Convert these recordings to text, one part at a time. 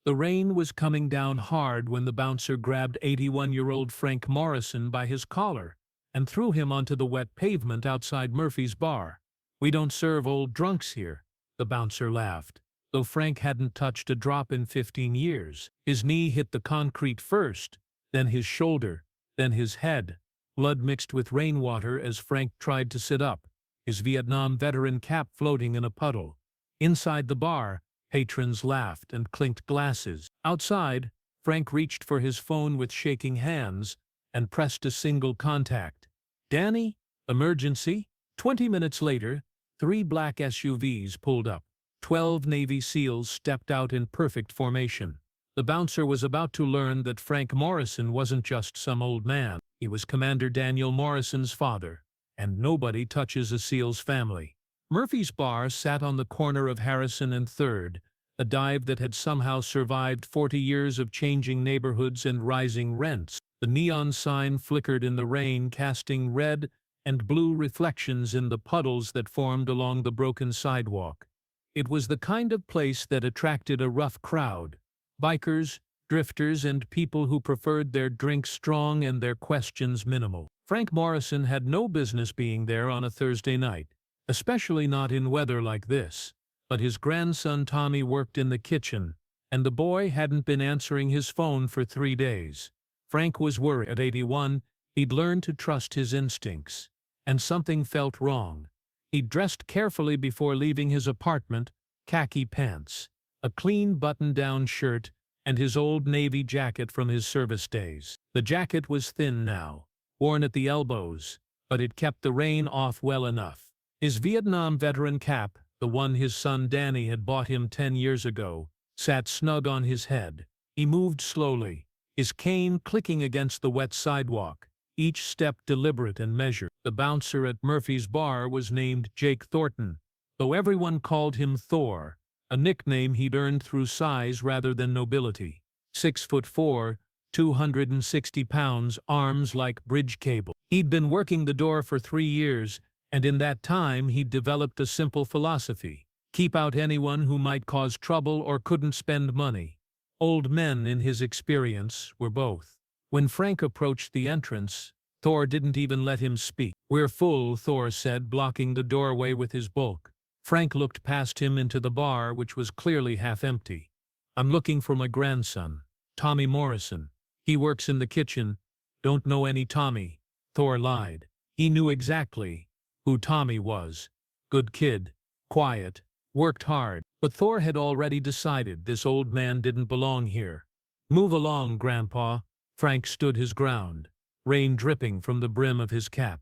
The rain was coming down hard when the bouncer grabbed 81-year-old Frank Morrison by his collar and threw him onto the wet pavement outside Murphy's bar. "We don't serve old drunks here," the bouncer laughed, though Frank hadn't touched a drop in 15 years. His knee hit the concrete first, then his shoulder, then his head. Blood mixed with rainwater as Frank tried to sit up, his Vietnam veteran cap floating in a puddle. Inside the bar, patrons laughed and clinked glasses. Outside, Frank reached for his phone with shaking hands and pressed a single contact. "Danny? Emergency?" 20 minutes later, 3 black SUVs pulled up. 12 Navy SEALs stepped out in perfect formation. The bouncer was about to learn that Frank Morrison wasn't just some old man. He was Commander Daniel Morrison's father, and nobody touches a SEAL's family. Murphy's bar sat on the corner of Harrison and 3rd, a dive that had somehow survived 40 years of changing neighborhoods and rising rents. The neon sign flickered in the rain, casting red and blue reflections in the puddles that formed along the broken sidewalk. It was the kind of place that attracted a rough crowd: bikers, drifters, and people who preferred their drinks strong and their questions minimal. Frank Morrison had no business being there on a Thursday night, especially not in weather like this. But his grandson Tommy worked in the kitchen, and the boy hadn't been answering his phone for 3 days. Frank was worried. At 81, he'd learned to trust his instincts, and something felt wrong. He dressed carefully before leaving his apartment: khaki pants, a clean button-down shirt, and his old Navy jacket from his service days. The jacket was thin now, worn at the elbows, but it kept the rain off well enough. His Vietnam veteran cap, the one his son Danny had bought him 10 years ago, sat snug on his head. He moved slowly, his cane clicking against the wet sidewalk, each step deliberate and measured. The bouncer at Murphy's bar was named Jake Thornton, though everyone called him Thor, a nickname he'd earned through size rather than nobility. 6'4", 260 pounds, arms like bridge cable. He'd been working the door for 3 years, and in that time he'd developed a simple philosophy: keep out anyone who might cause trouble or couldn't spend money. Old men, in his experience, were both. When Frank approached the entrance, Thor didn't even let him speak. "We're full," Thor said, blocking the doorway with his bulk. Frank looked past him into the bar, which was clearly half empty. "I'm looking for my grandson, Tommy Morrison. He works in the kitchen." "Don't know any Tommy," Thor lied. He knew exactly who Tommy was. Good kid, quiet, worked hard. But Thor had already decided this old man didn't belong here. "Move along, Grandpa." Frank stood his ground, rain dripping from the brim of his cap.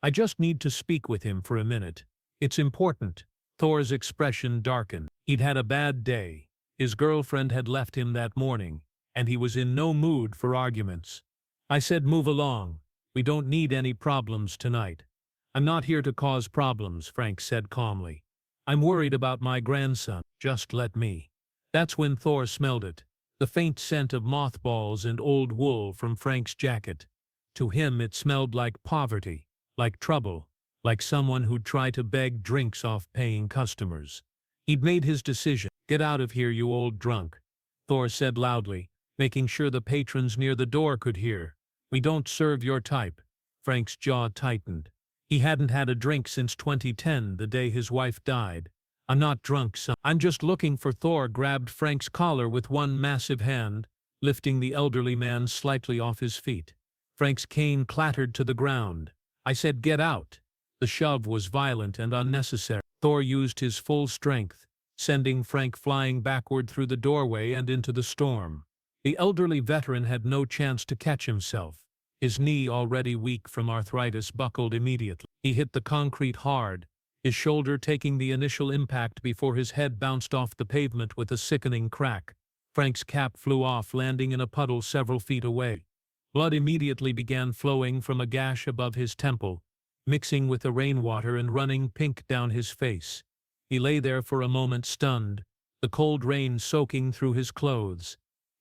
"I just need to speak with him for a minute. It's important." Thor's expression darkened. He'd had a bad day. His girlfriend had left him that morning, and he was in no mood for arguments. "I said move along. We don't need any problems tonight." "I'm not here to cause problems," Frank said calmly. "I'm worried about my grandson. Just let me." That's when Thor smelled it, the faint scent of mothballs and old wool from Frank's jacket. To him it smelled like poverty, like trouble, like someone who'd try to beg drinks off paying customers. He'd made his decision. "Get out of here, you old drunk," Thor said loudly, making sure the patrons near the door could hear. "We don't serve your type." Frank's jaw tightened. He hadn't had a drink since 2010, the day his wife died. "I'm not drunk, son. I'm just looking for—" Thor grabbed Frank's collar with one massive hand, lifting the elderly man slightly off his feet. Frank's cane clattered to the ground. "I said get out." The shove was violent and unnecessary. Thor used his full strength, sending Frank flying backward through the doorway and into the storm. The elderly veteran had no chance to catch himself. His knee, already weak from arthritis, buckled immediately. He hit the concrete hard, his shoulder taking the initial impact before his head bounced off the pavement with a sickening crack. Frank's cap flew off, landing in a puddle several feet away. Blood immediately began flowing from a gash above his temple, mixing with the rainwater and running pink down his face. He lay there for a moment, stunned, the cold rain soaking through his clothes.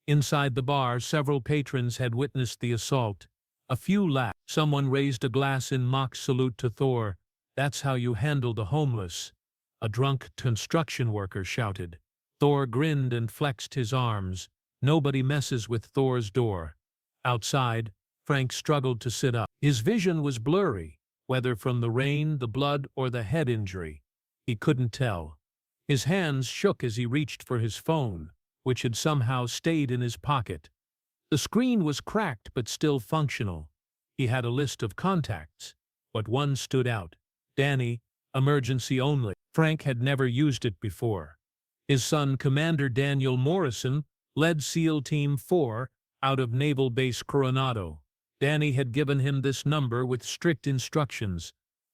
Inside the bar, several patrons had witnessed the assault. A few laughed. Someone raised a glass in mock salute to Thor. "That's how you handle the homeless," a drunk construction worker shouted. Thor grinned and flexed his arms. Nobody messes with Thor's door. Outside, Frank struggled to sit up. His vision was blurry, whether from the rain, the blood, or the head injury. He couldn't tell. His hands shook as he reached for his phone, which had somehow stayed in his pocket. The screen was cracked but still functional. He had a list of contacts, but one stood out. Danny, emergency only. Frank had never used it before. His son, Commander Daniel Morrison, led SEAL Team 4 out of Naval Base Coronado. Danny had given him this number with strict instructions.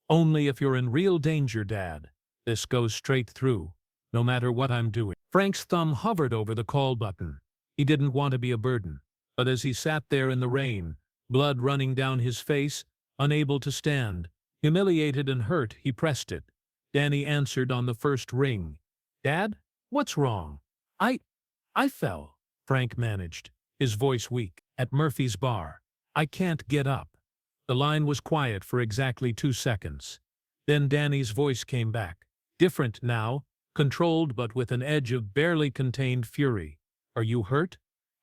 Only if you're in real danger, Dad. This goes straight through, no matter what I'm doing. Frank's thumb hovered over the call button. He didn't want to be a burden, but as he sat there in the rain, blood running down his face, unable to stand, humiliated and hurt, he pressed it. Danny answered on the first ring. Dad? What's wrong? I fell, Frank managed, his voice weak, at Murphy's bar. I can't get up. The line was quiet for exactly 2 seconds. Then Danny's voice came back. Different now, controlled but with an edge of barely contained fury. Are you hurt?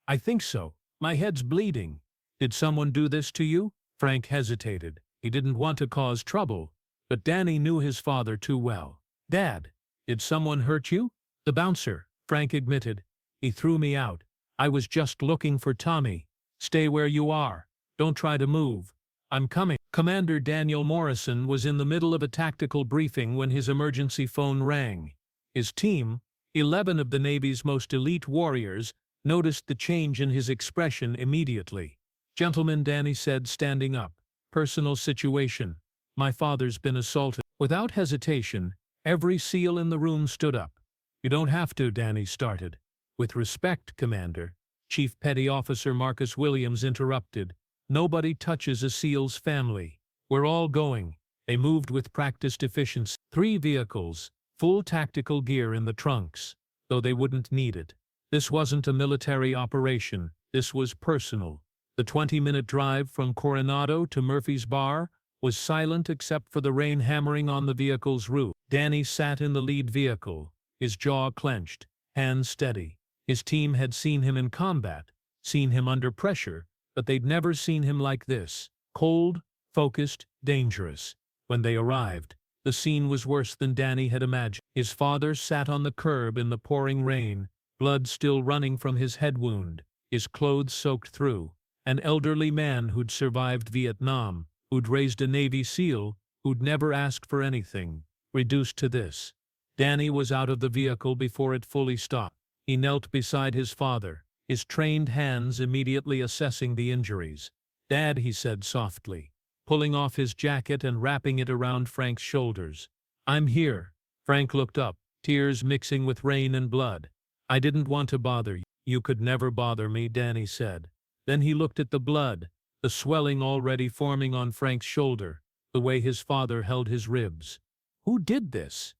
I think so. My head's bleeding. Did someone do this to you? Frank hesitated. He didn't want to cause trouble, but Danny knew his father too well. Dad, did someone hurt you? The bouncer, Frank admitted. He threw me out. I was just looking for Tommy. Stay where you are. Don't try to move. I'm coming. Commander Daniel Morrison was in the middle of a tactical briefing when his emergency phone rang. His team, 11 of the Navy's most elite warriors, noticed the change in his expression immediately. Gentlemen, Danny said, standing up. Personal situation. My father's been assaulted. Without hesitation, every SEAL in the room stood up. You don't have to, Danny started. With respect, Commander, Chief Petty Officer Marcus Williams interrupted. Nobody touches a SEAL's family. We're all going. They moved with practiced efficiency. 3 vehicles, full tactical gear in the trunks, though they wouldn't need it. This wasn't a military operation. This was personal. The 20-minute drive from Coronado to Murphy's bar was silent except for the rain hammering on the vehicle's roof. Danny sat in the lead vehicle, his jaw clenched, hands steady. His team had seen him in combat, seen him under pressure, but they'd never seen him like this. Cold, focused, dangerous. When they arrived, the scene was worse than Danny had imagined. His father sat on the curb in the pouring rain, blood still running from his head wound, his clothes soaked through. An elderly man who'd survived Vietnam, who'd raised a Navy SEAL, who'd never asked for anything, reduced to this. Danny was out of the vehicle before it fully stopped. He knelt beside his father, his trained hands immediately assessing the injuries. Dad, he said softly, pulling off his jacket and wrapping it around Frank's shoulders. I'm here. Frank looked up, tears mixing with rain and blood. I didn't want to bother you. You could never bother me, Danny said. Then he looked at the blood, the swelling already forming on Frank's shoulder, the way his father held his ribs. Who did this?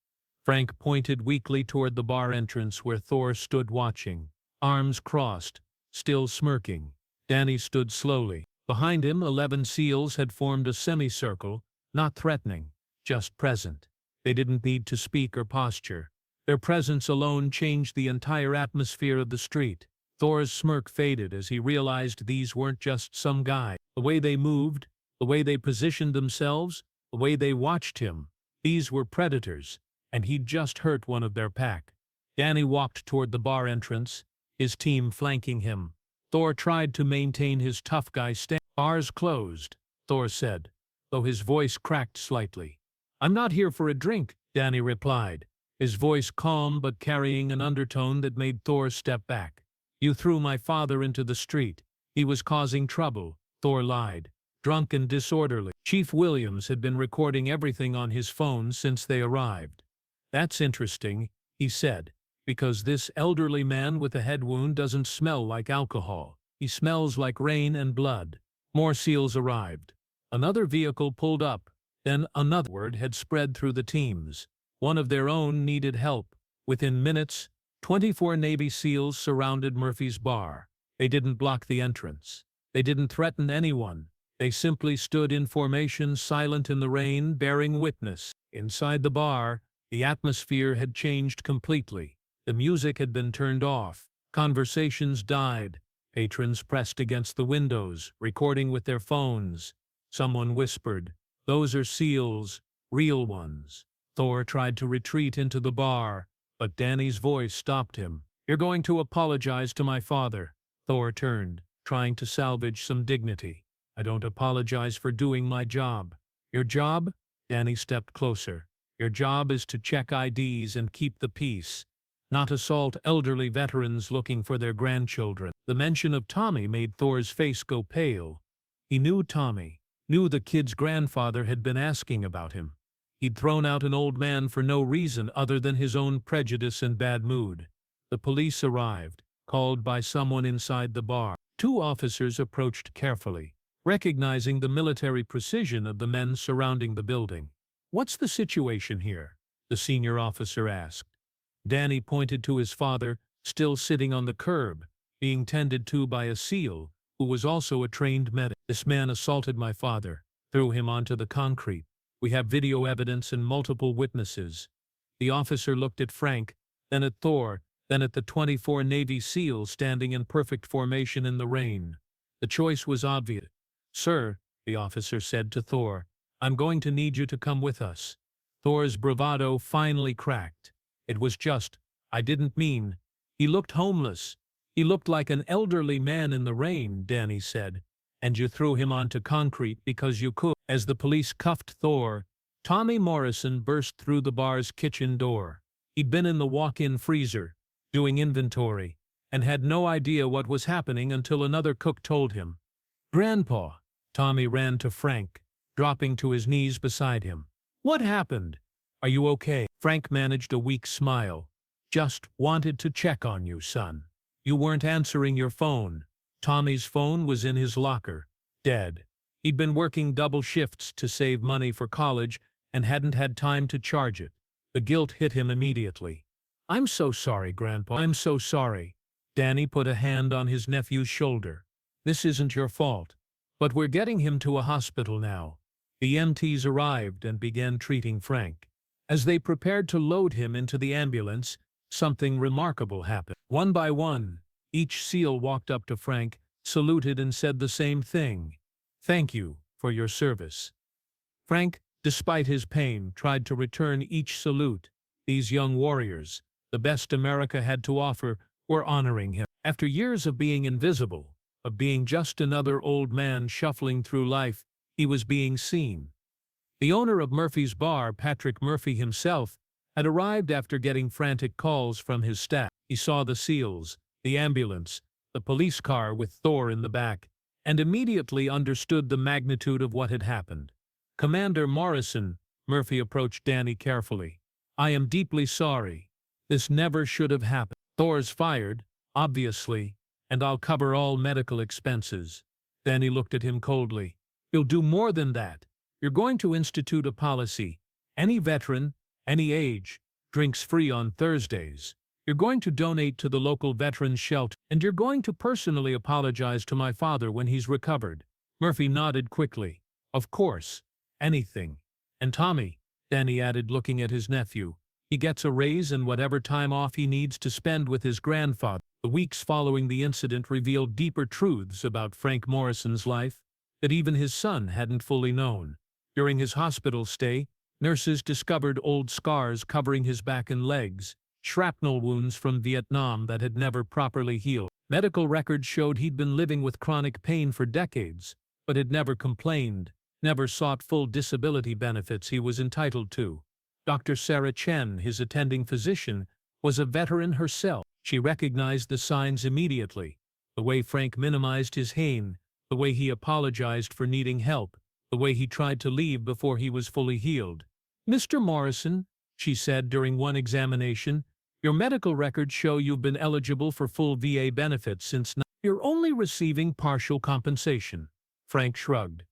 Frank pointed weakly toward the bar entrance where Thor stood watching, arms crossed, still smirking. Danny stood slowly. Behind him, 11 SEALs had formed a semicircle, not threatening, just present. They didn't need to speak or posture. Their presence alone changed the entire atmosphere of the street. Thor's smirk faded as he realized these weren't just some guy. The way they moved, the way they positioned themselves, the way they watched him, these were predators, and he'd just hurt one of their pack. Danny walked toward the bar entrance, his team flanking him. Thor tried to maintain his tough guy stance. Bars closed, Thor said, though his voice cracked slightly. I'm not here for a drink, Danny replied, his voice calm but carrying an undertone that made Thor step back. You threw my father into the street. He was causing trouble, Thor lied. Drunk and disorderly. Chief Williams had been recording everything on his phone since they arrived. That's interesting, he said, because this elderly man with a head wound doesn't smell like alcohol. He smells like rain and blood. More SEALs arrived. Another vehicle pulled up. Then another. Word had spread through the teams. One of their own needed help. Within minutes, 24 Navy SEALs surrounded Murphy's bar. They didn't block the entrance. They didn't threaten anyone. They simply stood in formation, silent in the rain, bearing witness. Inside the bar, the atmosphere had changed completely. The music had been turned off. Conversations died. Patrons pressed against the windows, recording with their phones. Someone whispered, "Those are seals, real ones." Thor tried to retreat into the bar, but Danny's voice stopped him. "You're going to apologize to my father." Thor turned, trying to salvage some dignity. "I don't apologize for doing my job." "Your job?" Danny stepped closer. "Your job is to check IDs and keep the peace, not assault elderly veterans looking for their grandchildren." The mention of Tommy made Thor's face go pale. He knew Tommy, knew the kid's grandfather had been asking about him. He'd thrown out an old man for no reason other than his own prejudice and bad mood. The police arrived, called by someone inside the bar. Two officers approached carefully, recognizing the military precision of the men surrounding the building. "What's the situation here?" the senior officer asked. Danny pointed to his father, still sitting on the curb, being tended to by a SEAL, who was also a trained medic. "This man assaulted my father, threw him onto the concrete. We have video evidence and multiple witnesses." The officer looked at Frank, then at Thor, then at the 24 Navy SEALs standing in perfect formation in the rain. The choice was obvious. "Sir," the officer said to Thor, "I'm going to need you to come with us." Thor's bravado finally cracked. "It was just, I didn't mean." He looked homeless. He looked like an elderly man in the rain, Danny said. "And you threw him onto concrete because you could." As the police cuffed Thor, Tommy Morrison burst through the bar's kitchen door. He'd been in the walk-in freezer, doing inventory, and had no idea what was happening until another cook told him. "Grandpa!" Tommy ran to Frank, dropping to his knees beside him. "What happened? Are you okay?" Frank managed a weak smile. "Just wanted to check on you, son. You weren't answering your phone." Tommy's phone was in his locker, dead. He'd been working double shifts to save money for college and hadn't had time to charge it. The guilt hit him immediately. "I'm so sorry, Grandpa. I'm so sorry." Danny put a hand on his nephew's shoulder. "This isn't your fault. But we're getting him to a hospital now." The EMTs arrived and began treating Frank. As they prepared to load him into the ambulance, something remarkable happened. One by one, each SEAL walked up to Frank, saluted and said the same thing. "Thank you for your service." Frank, despite his pain, tried to return each salute. These young warriors, the best America had to offer, were honoring him. After years of being invisible, of being just another old man shuffling through life, he was being seen. The owner of Murphy's Bar, Patrick Murphy himself, had arrived after getting frantic calls from his staff. He saw the SEALs, the ambulance, the police car with Thor in the back, and immediately understood the magnitude of what had happened. "Commander Morrison," Murphy approached Danny carefully. "I am deeply sorry. This never should have happened. Thor's fired, obviously, and I'll cover all medical expenses." Danny looked at him coldly. "You'll do more than that. You're going to institute a policy. Any veteran, any age, drinks free on Thursdays. You're going to donate to the local veterans shelter, and you're going to personally apologize to my father when he's recovered." Murphy nodded quickly. "Of course. Anything. And Tommy," Danny added, looking at his nephew, "he gets a raise and whatever time off he needs to spend with his grandfather." The weeks following the incident revealed deeper truths about Frank Morrison's life that even his son hadn't fully known. During his hospital stay, nurses discovered old scars covering his back and legs, shrapnel wounds from Vietnam that had never properly healed. Medical records showed he'd been living with chronic pain for decades, but had never complained, never sought full disability benefits he was entitled to. Dr. Sarah Chen, his attending physician, was a veteran herself. She recognized the signs immediately: the way Frank minimized his pain, the way he apologized for needing help, the way he tried to leave before he was fully healed. "Mr. Morrison," she said during one examination, "your medical records show you've been eligible for full VA benefits since now. You're only receiving partial compensation." Frank shrugged.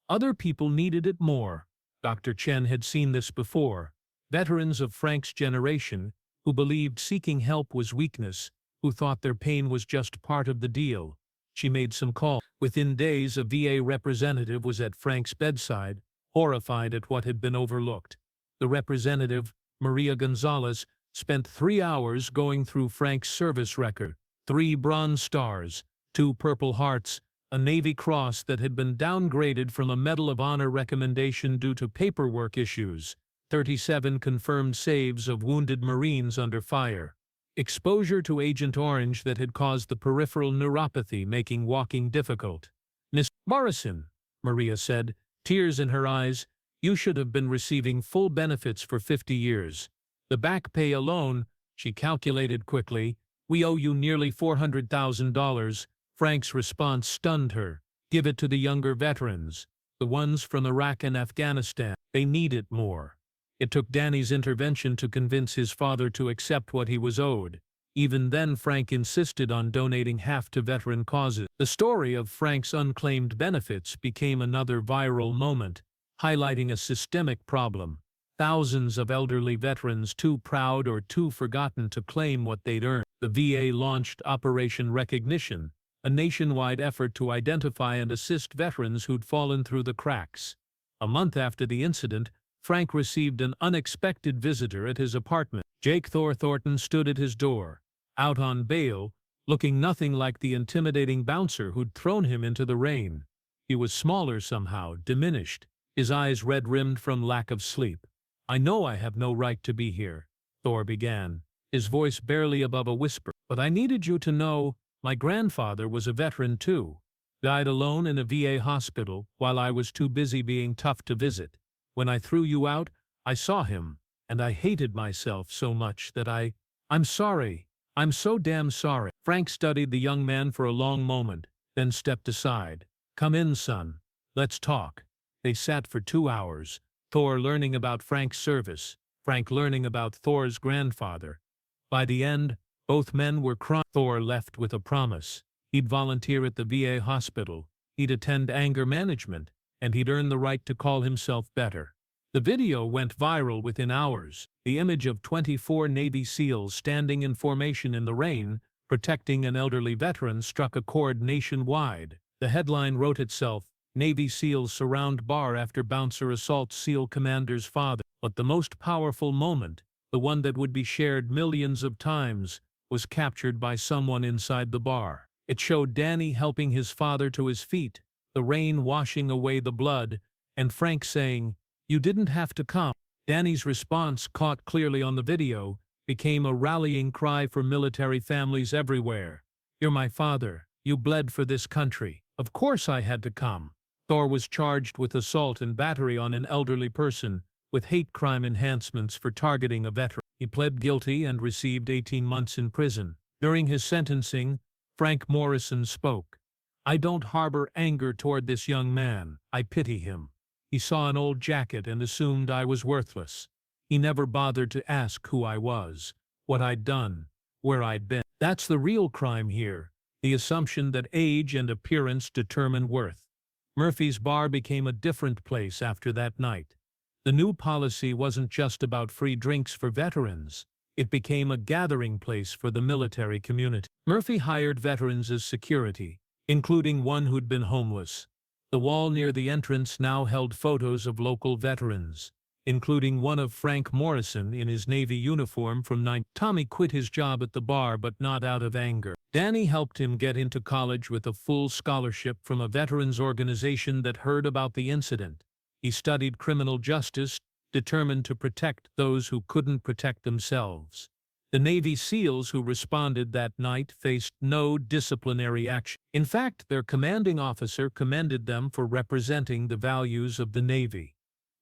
Other people needed it more. Dr. Chen had seen this before. Veterans of Frank's generation, who believed seeking help was weakness, who thought their pain was just part of the deal. She made some calls. Within days, a VA representative was at Frank's bedside, horrified at what had been overlooked. The representative, Maria Gonzalez, spent 3 hours going through Frank's service record: 3 Bronze Stars, 2 Purple Hearts, a Navy Cross that had been downgraded from a Medal of Honor recommendation due to paperwork issues, 37 confirmed saves of wounded Marines under fire, exposure to Agent Orange that had caused the peripheral neuropathy making walking difficult. "Miss Morrison," Maria said, tears in her eyes, "you should have been receiving full benefits for 50 years. The back pay alone," she calculated quickly, "we owe you nearly $400,000. Frank's response stunned her. "Give it to the younger veterans, the ones from Iraq and Afghanistan. They need it more." It took Danny's intervention to convince his father to accept what he was owed. Even then, Frank insisted on donating half to veteran causes. The story of Frank's unclaimed benefits became another viral moment, highlighting a systemic problem: thousands of elderly veterans too proud or too forgotten to claim what they'd earned. The VA launched Operation Recognition, a nationwide effort to identify and assist veterans who'd fallen through the cracks. A month after the incident, Frank received an unexpected visitor at his apartment. Jake Thornton stood at his door, out on bail, looking nothing like the intimidating bouncer who'd thrown him into the rain. He was smaller somehow, diminished, his eyes red-rimmed from lack of sleep. "I know I have no right to be here," Thor began, his voice barely above a whisper. "But I needed you to know, my grandfather was a veteran too. Died alone in a VA hospital while I was too busy being tough to visit. When I threw you out, I saw him, and I hated myself so much that I'm sorry. I'm so damn sorry." Frank studied the young man for a long moment, then stepped aside. "Come in, son. Let's talk." They sat for 2 hours, Thor learning about Frank's service, Frank learning about Thor's grandfather. By the end, both men were crying. Thor left with a promise. He'd volunteer at the VA hospital, he'd attend anger management, and he'd earn the right to call himself better. The video went viral within hours. The image of 24 Navy SEALs standing in formation in the rain, protecting an elderly veteran, struck a chord nationwide. The headline wrote itself: "Navy SEALs surround bar after bouncer assaults SEAL commander's father." But the most powerful moment, the one that would be shared millions of times, was captured by someone inside the bar. It showed Danny helping his father to his feet, the rain washing away the blood, and Frank saying, "You didn't have to come." Danny's response, caught clearly on the video, became a rallying cry for military families everywhere. "You're my father. You bled for this country. Of course I had to come." Thor was charged with assault and battery on an elderly person, with hate crime enhancements for targeting a veteran. He pled guilty and received 18 months in prison. During his sentencing, Frank Morrison spoke. "I don't harbor anger toward this young man. I pity him. He saw an old jacket and assumed I was worthless. He never bothered to ask who I was, what I'd done, where I'd been. That's the real crime here, the assumption that age and appearance determine worth." Murphy's Bar became a different place after that night. The new policy wasn't just about free drinks for veterans. It became a gathering place for the military community. Murphy hired veterans as security, including one who'd been homeless. The wall near the entrance now held photos of local veterans, including one of Frank Morrison in his Navy uniform from 9. Tommy quit his job at the bar, but not out of anger. Danny helped him get into college with a full scholarship from a veterans organization that heard about the incident. He studied criminal justice, determined to protect those who couldn't protect themselves. The Navy SEALs who responded that night faced no disciplinary action. In fact, their commanding officer commended them for representing the values of the Navy: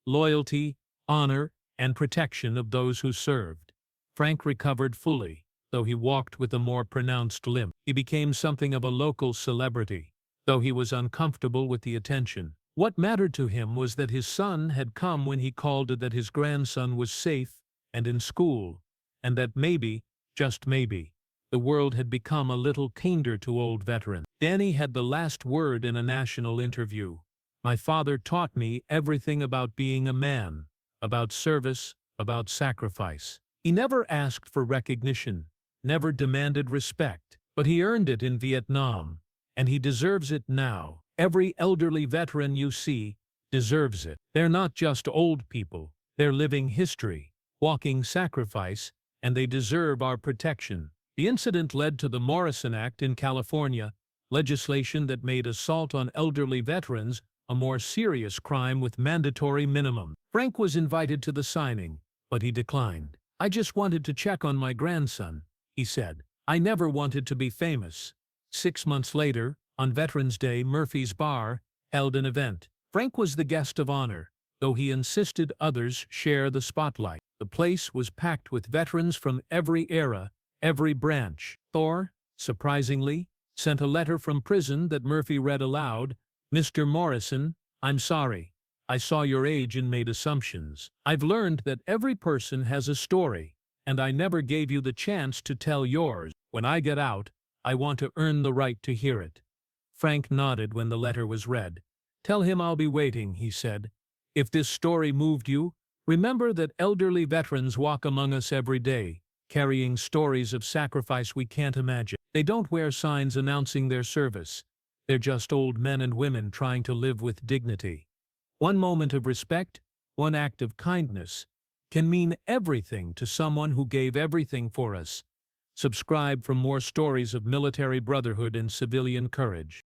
loyalty, honor, and protection of those who served. Frank recovered fully, though he walked with a more pronounced limp. He became something of a local celebrity, though he was uncomfortable with the attention. What mattered to him was that his son had come when he called it, that his grandson was safe and in school, and that maybe, just maybe, the world had become a little kinder to old veterans. Danny had the last word in a national interview. "My father taught me everything about being a man, about service, about sacrifice. He never asked for recognition, never demanded respect, but he earned it in Vietnam, and he deserves it now. Every elderly veteran you see deserves it. They're not just old people, they're living history, walking sacrifice, and they deserve our protection. The incident led to the Morrison Act in California, legislation that made assault on elderly veterans a more serious crime with mandatory minimum. Frank was invited to the signing, but he declined. "I just wanted to check on my grandson," he said. "I never wanted to be famous." 6 months later, on Veterans Day, Murphy's Bar held an event. Frank was the guest of honor, though he insisted others share the spotlight. The place was packed with veterans from every era, every branch. Thor, surprisingly, sent a letter from prison that Murphy read aloud. "Mr. Morrison, I'm sorry. I saw your age and made assumptions. I've learned that every person has a story, and I never gave you the chance to tell yours. When I get out, I want to earn the right to hear it." Frank nodded when the letter was read. "Tell him I'll be waiting," he said. "If this story moved you, remember that elderly veterans walk among us every day, carrying stories of sacrifice we can't imagine. They don't wear signs announcing their service. They're just old men and women trying to live with dignity. One moment of respect, one act of kindness, can mean everything to someone who gave everything for us." Subscribe for more stories of military brotherhood and civilian courage.